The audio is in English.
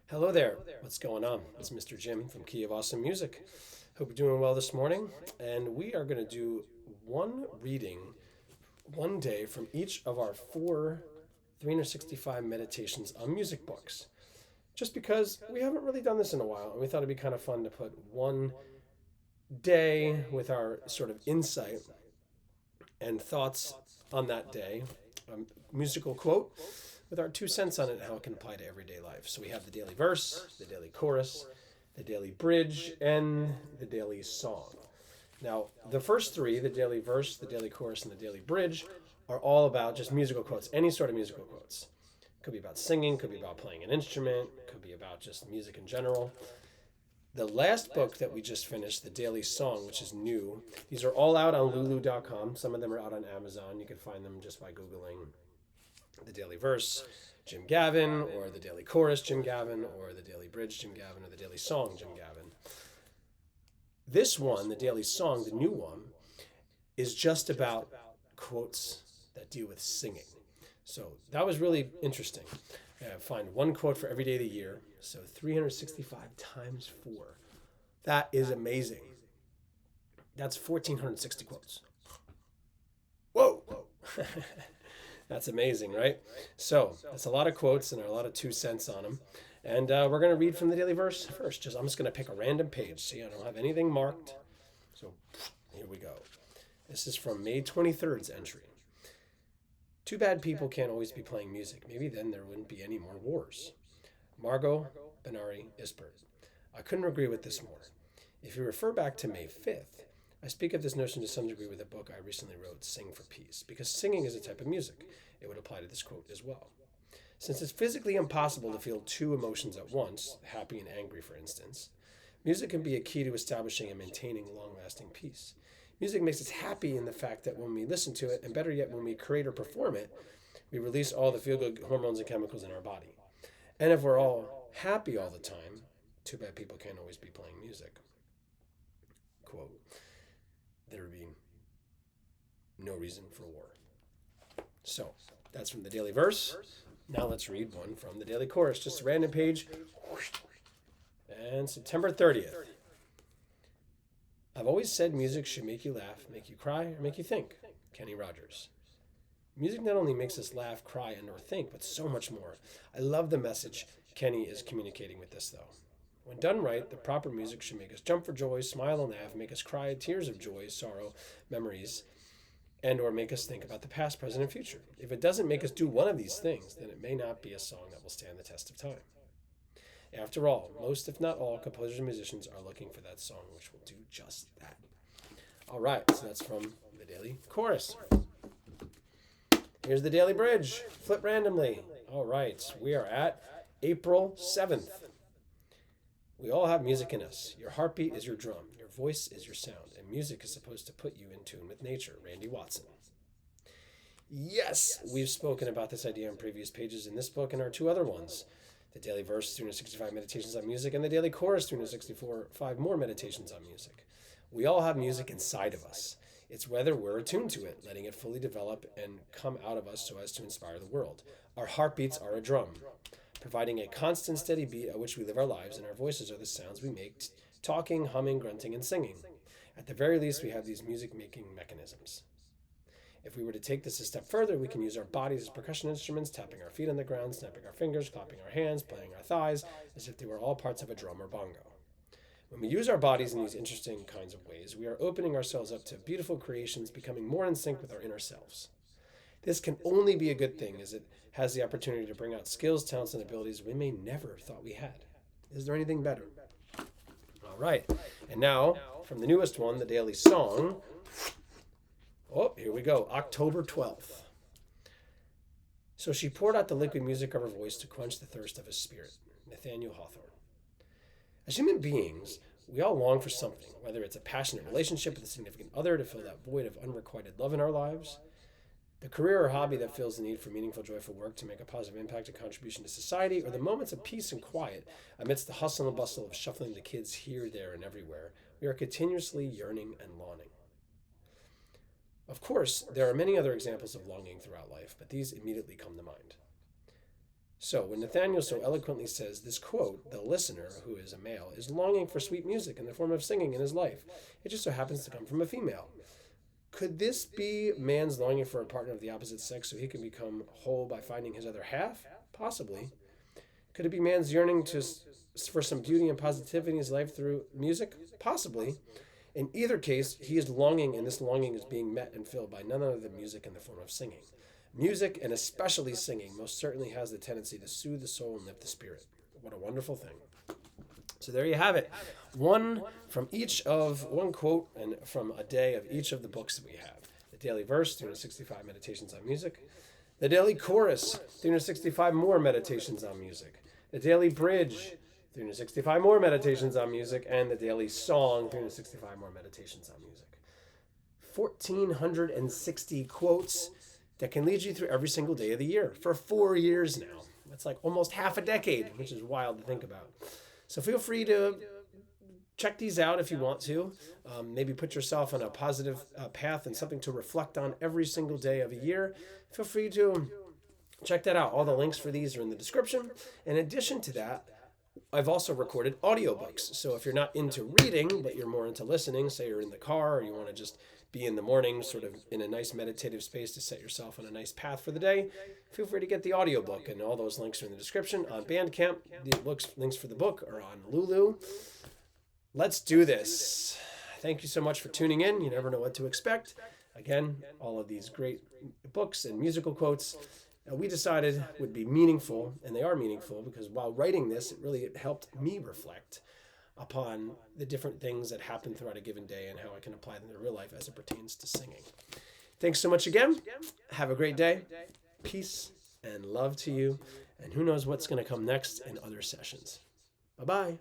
Hello there. What's going on? It's Mr. Jim from Key of Awesome Music. Hope you're doing well this morning. And we are going to do one reading one day from each of our four 365 meditations on music books. Just because we haven't really done this in a while, and we thought it'd be kind of fun to put one day with our sort of insight and thoughts on that day, a musical quote with our 2 cents on it and how it can apply to everyday life. So we have the daily verse, the daily chorus, the daily bridge, and the daily song. Now, the first three, the daily verse, the daily chorus, and the daily bridge, are all about just musical quotes, any sort of musical quotes. Could be about singing, could be about playing an instrument, could be about just music in general. The last book that we just finished, The Daily Song, which is new, these are all out on lulu.com. Some of them are out on Amazon. You can find them just by Googling the daily verse, Jim Gavin, or the daily chorus, Jim Gavin, or the daily bridge, Jim Gavin, or the daily song, Jim Gavin. This one, the daily song, the new one, is just about quotes that deal with singing. So that was really interesting. Find one quote for every day of the year. So 365 times 4. That is amazing. That's 1,460 quotes. Whoa! That's amazing, right? So that's a lot of quotes and a lot of 2 cents on them. And we're going to read from the daily verse first. I'm just going to pick a random page. See, I don't have anything marked. So here we go. This is from May 23rd's entry. Too bad people can't always be playing music. Maybe then there wouldn't be any more wars. Margot Benari Ispert. I couldn't agree with this more. If you refer back to May 5th, I speak of this notion to some degree with a book I recently wrote, Sing for Peace, because singing is a type of music. It would apply to this quote as well. Since it's physically impossible to feel two emotions at once, happy and angry for instance, music can be a key to establishing and maintaining long-lasting peace. Music makes us happy in the fact that when we listen to it, and better yet, when we create or perform it, we release all the feel-good hormones and chemicals in our body. And if we're all happy all the time, too bad people can't always be playing music. Quote, there would be no reason for war. So, that's from the daily verse. Now let's read one from the daily chorus. Just a random page. And September 30th. I've always said music should make you laugh, make you cry, or make you think. Kenny Rogers. Music not only makes us laugh, cry, and or think, but so much more. I love the message Kenny is communicating with this, though. When done right, the proper music should make us jump for joy, smile and laugh, make us cry tears of joy, sorrow, memories, and or make us think about the past, present, and future. If it doesn't make us do one of these things, then it may not be a song that will stand the test of time. After all, most, if not all, composers and musicians are looking for that song which will do just that. All right, so that's from the daily chorus. Here's the daily bridge. Flip randomly. All right, we are at April 7th. We all have music in us. Your heartbeat is your drum. Your voice is your sound. And music is supposed to put you in tune with nature. Randy Watson. Yes, we've spoken about this idea on previous pages in this book and our two other ones. The daily verse, 365 meditations on music, and the daily chorus, 365 more meditations on music. We all have music inside of us. It's whether we're attuned to it, letting it fully develop and come out of us so as to inspire the world. Our heartbeats are a drum, providing a constant, steady beat at which we live our lives, and our voices are the sounds we make, talking, humming, grunting, and singing. At the very least, we have these music-making mechanisms. If we were to take this a step further, we can use our bodies as percussion instruments, tapping our feet on the ground, snapping our fingers, clapping our hands, playing our thighs, as if they were all parts of a drum or bongo. When we use our bodies in these interesting kinds of ways, we are opening ourselves up to beautiful creations, becoming more in sync with our inner selves. This can only be a good thing, as it has the opportunity to bring out skills, talents, and abilities we may never thought we had. Is there anything better? All right, and now, from the newest one, the daily song. Oh, here we go, October 12th. So she poured out the liquid music of her voice to quench the thirst of his spirit. Nathaniel Hawthorne. As human beings, we all long for something, whether it's a passionate relationship with a significant other to fill that void of unrequited love in our lives, the career or hobby that fills the need for meaningful, joyful work to make a positive impact and contribution to society, or the moments of peace and quiet amidst the hustle and bustle of shuffling the kids here, there, and everywhere. We are continuously yearning and longing. Of course, there are many other examples of longing throughout life, but these immediately come to mind. So when Nathaniel so eloquently says this quote, the listener, who is a male, is longing for sweet music in the form of singing in his life. It just so happens to come from a female. Could this be man's longing for a partner of the opposite sex so he can become whole by finding his other half? Possibly. Could it be man's yearning for some beauty and positivity in his life through music? Possibly. In either case, he is longing, and this longing is being met and filled by none other than music in the form of singing. Music, and especially singing, most certainly has the tendency to soothe the soul and lift the spirit. What a wonderful thing. So there you have it. One quote and from a day of each of the books that we have. The daily verse, 365 meditations on music. The daily chorus, 365 more meditations on music. The daily bridge, 365 more meditations on music. And the daily song, 365 more meditations on music. 1,460 quotes that can lead you through every single day of the year for 4 years now. That's like almost half a decade, which is wild to think about. So feel free to check these out if you want to. Maybe put yourself on a positive path and something to reflect on every single day of a year. Feel free to check that out. All the links for these are in the description. In addition to that, I've also recorded audiobooks. So if you're not into reading, but you're more into listening, say you're in the car or you want to just be in the morning sort of in a nice meditative space to set yourself on a nice path for the day, feel free to get the audiobook, and all those links are in the description. On Bandcamp, the links for the book are on Lulu. Let's do this. Thank you so much for tuning in. You never know what to expect. Again, all of these great books and musical quotes we decided would be meaningful, and they are meaningful because while writing this, it helped me reflect upon the different things that happen throughout a given day and how I can apply them to real life as it pertains to singing. Thanks so much again. Have a great day. Peace and love to you. And who knows what's going to come next in other sessions. Bye-bye.